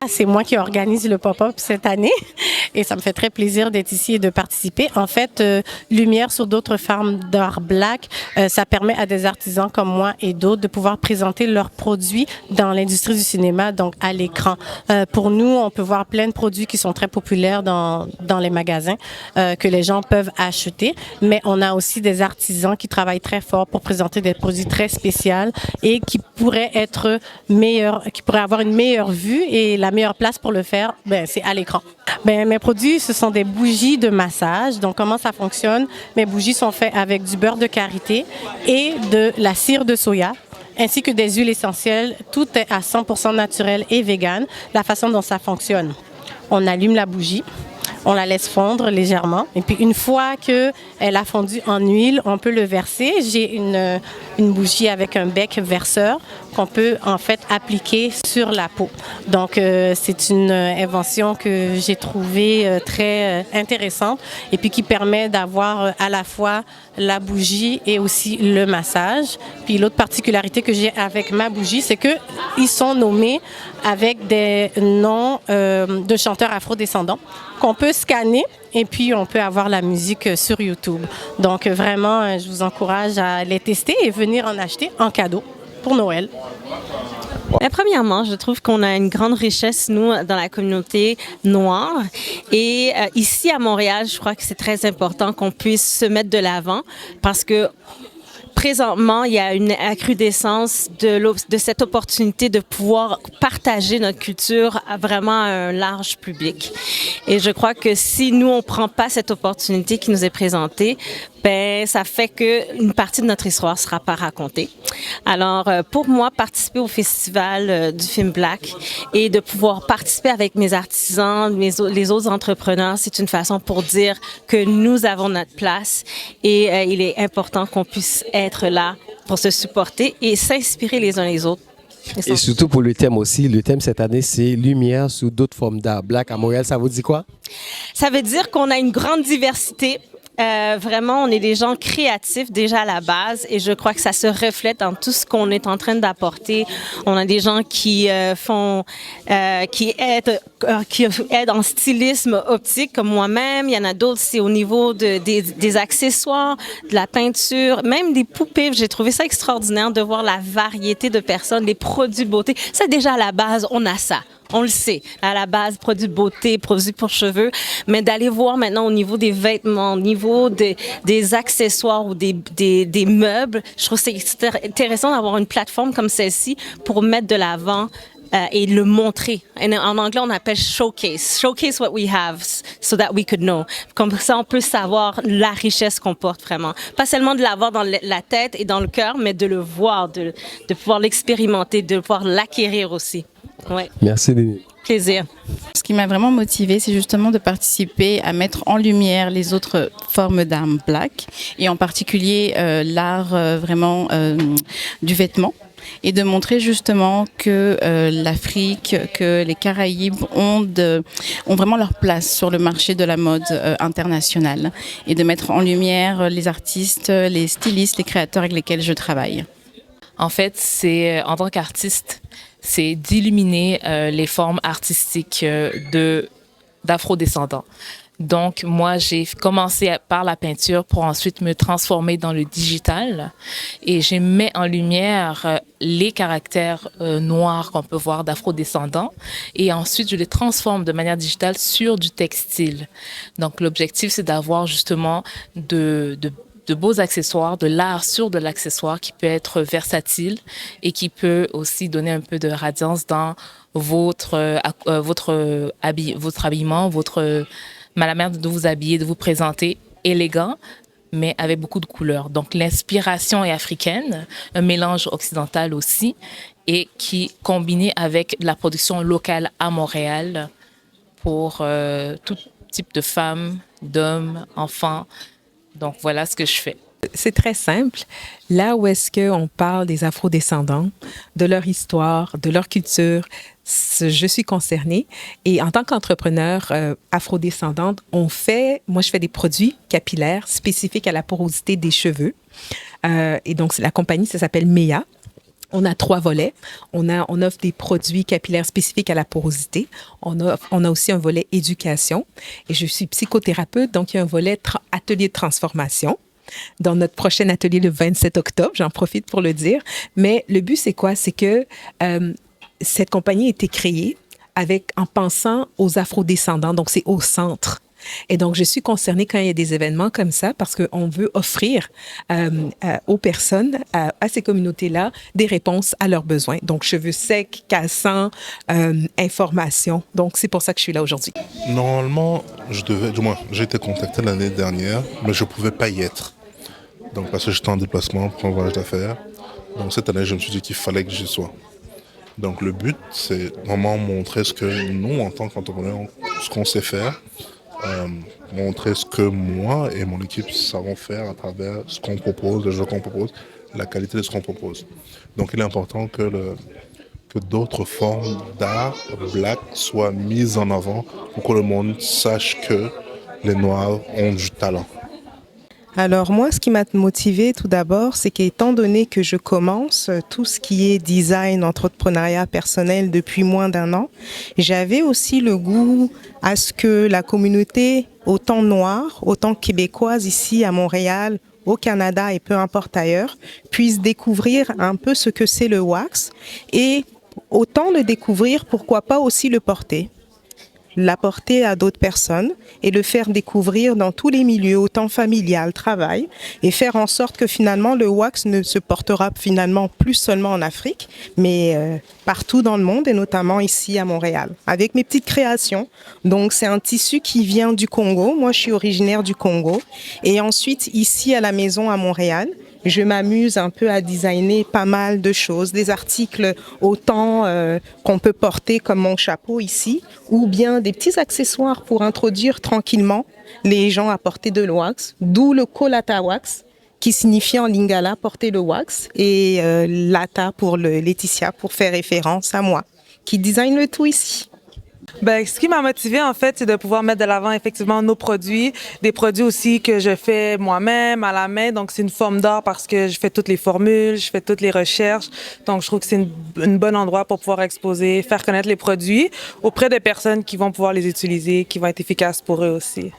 C'est moi qui organise le pop-up cette année et ça me fait très plaisir d'être ici et de participer. En fait, Lumière sur d'autres formes d'art black, ça permet à des artisans comme moi et d'autres de pouvoir présenter leurs produits dans l'industrie du cinéma, donc à l'écran. Pour nous, on peut voir plein de produits qui sont très populaires dans les magasins, que les gens peuvent acheter, mais on a aussi des artisans qui travaillent très fort pour présenter des produits très spéciaux et qui pourraient être meilleurs, qui pourraient avoir une meilleure vue, et la meilleure place pour le faire, c'est à l'écran. Mes produits, ce sont des bougies de massage. Donc, comment ça fonctionne? Mes bougies sont faites avec du beurre de karité et de la cire de soya, ainsi que des huiles essentielles. Tout est à 100% naturel et vegan. La façon dont ça fonctionne, on allume la bougie, on la laisse fondre légèrement. Et puis, une fois qu'elle a fondu en huile, on peut le verser. J'ai une bougie avec un bec verseur qu'on peut en fait appliquer sur la peau. Donc, c'est une invention que j'ai trouvée très intéressante et puis qui permet d'avoir à la fois la bougie et aussi le massage. Puis l'autre particularité que j'ai avec ma bougie, c'est qu'ils sont nommés avec des noms de chanteurs afro-descendants qu'on peut scanner et puis on peut avoir la musique sur YouTube. Donc vraiment, je vous encourage à les tester et venir en acheter en cadeau pour Noël. Premièrement, je trouve qu'on a une grande richesse, nous, dans la communauté noire. Et ici, à Montréal, je crois que c'est très important qu'on puisse se mettre de l'avant parce que présentement, il y a une accrudescence de cette opportunité de pouvoir partager notre culture à vraiment un large public. Et je crois que si nous, on ne prend pas cette opportunité qui nous est présentée, ça fait qu'une partie de notre histoire ne sera pas racontée. Alors, pour moi, participer au festival du film Black et de pouvoir participer avec mes artisans, les autres entrepreneurs, c'est une façon pour dire que nous avons notre place et il est important qu'on puisse être là pour se supporter et s'inspirer les uns les autres. Et surtout pour le thème aussi. Le thème cette année, c'est Lumière sous d'autres formes d'art black à Montréal. Ça vous dit quoi? Ça veut dire qu'on a une grande diversité. Vraiment, on est des gens créatifs déjà à la base et je crois que ça se reflète dans tout ce qu'on est en train d'apporter. On a des gens qui qui aident en stylisme optique comme moi-même. Il y en a d'autres, c'est au niveau des accessoires, de la peinture, même des poupées. J'ai trouvé ça extraordinaire de voir la variété de personnes, les produits beauté. Ça, déjà à la base, on a ça. On le sait, à la base, produits de beauté, produits pour cheveux, mais d'aller voir maintenant au niveau des vêtements, au niveau des accessoires ou des meubles, je trouve que c'est intéressant d'avoir une plateforme comme celle-ci pour mettre de l'avant et le montrer. En anglais, on appelle showcase. Showcase what we have so that we could know. Comme ça, on peut savoir la richesse qu'on porte vraiment. Pas seulement de l'avoir dans la tête et dans le cœur, mais de le voir, de pouvoir l'expérimenter, de pouvoir l'acquérir aussi. Ouais. Merci, Denis. Plaisir. Ce qui m'a vraiment motivée, c'est justement de participer à mettre en lumière les autres formes d'art black et en particulier l'art vraiment du vêtement. Et de montrer justement que l'Afrique, que les Caraïbes ont vraiment leur place sur le marché de la mode internationale et de mettre en lumière les artistes, les stylistes, les créateurs avec lesquels je travaille. En fait, c'est en tant qu'artiste, c'est d'illuminer les formes artistiques d'afro-descendants. Donc, moi, j'ai commencé par la peinture pour ensuite me transformer dans le digital et je mets en lumière les caractères noirs qu'on peut voir d'afro-descendants et ensuite je les transforme de manière digitale sur du textile. Donc, l'objectif, c'est d'avoir justement de beaux accessoires, de l'art sur de l'accessoire qui peut être versatile et qui peut aussi donner un peu de radiance dans votre habillement, la manière de vous habiller, de vous présenter élégant, mais avec beaucoup de couleurs. Donc, l'inspiration est africaine, un mélange occidental aussi, et qui combiné avec la production locale à Montréal pour tout type de femmes, d'hommes, enfants. Donc, voilà ce que je fais. C'est très simple. Là où est-ce qu'on parle des afro-descendants, de leur histoire, de leur culture, je suis concernée. Et en tant qu'entrepreneur afro-descendante, moi, je fais des produits capillaires spécifiques à la porosité des cheveux. Et donc, la compagnie, ça s'appelle Mea. On a 3 volets. On offre des produits capillaires spécifiques à la porosité. On a aussi un volet éducation. Et je suis psychothérapeute, donc il y a un volet atelier de transformation. Dans notre prochain atelier le 27 octobre, j'en profite pour le dire. Mais le but, c'est quoi? C'est que cette compagnie a été créée en pensant aux afrodescendants, donc c'est au centre. Et donc, je suis concernée quand il y a des événements comme ça parce qu'on veut offrir aux personnes, à ces communautés-là, des réponses à leurs besoins. Donc, cheveux secs, cassants, information. Donc, c'est pour ça que je suis là aujourd'hui. Normalement, j'ai été contacté l'année dernière, mais je ne pouvais pas y être. Donc, parce que j'étais en déplacement pour un voyage d'affaires. Donc, cette année, je me suis dit qu'il fallait que j'y sois. Donc, le but, c'est vraiment montrer ce que nous, en tant qu'entrepreneurs, ce qu'on sait faire. Montrer ce que moi et mon équipe savons faire à travers ce qu'on propose, le jeu qu'on propose, la qualité de ce qu'on propose. Donc il est important que d'autres formes d'art black soient mises en avant pour que le monde sache que les Noirs ont du talent. Alors moi, ce qui m'a motivée tout d'abord, c'est qu'étant donné que je commence tout ce qui est design, entrepreneuriat personnel depuis moins d'1 an, j'avais aussi le goût à ce que la communauté, autant noire, autant québécoise ici à Montréal, au Canada et peu importe ailleurs, puisse découvrir un peu ce que c'est le wax et autant le découvrir, pourquoi pas aussi le porter. L'apporter à d'autres personnes et le faire découvrir dans tous les milieux, autant familial, travail, et faire en sorte que finalement le wax ne se portera finalement plus seulement en Afrique, mais partout dans le monde et notamment ici à Montréal, avec mes petites créations. Donc c'est un tissu qui vient du Congo, moi je suis originaire du Congo, et ensuite ici à la maison à Montréal, je m'amuse un peu à designer pas mal de choses, des articles autant qu'on peut porter comme mon chapeau ici, ou bien des petits accessoires pour introduire tranquillement les gens à porter de le wax, d'où le Kolata wax, qui signifie en lingala porter le wax, et Lata pour le Laetitia pour faire référence à moi, qui design le tout ici. Ben, ce qui m'a motivée, en fait, c'est de pouvoir mettre de l'avant effectivement nos produits, des produits aussi que je fais moi-même à la main. Donc, c'est une forme d'art parce que je fais toutes les formules, je fais toutes les recherches. Donc, je trouve que c'est un bon endroit pour pouvoir exposer, faire connaître les produits auprès des personnes qui vont pouvoir les utiliser, qui vont être efficaces pour eux aussi.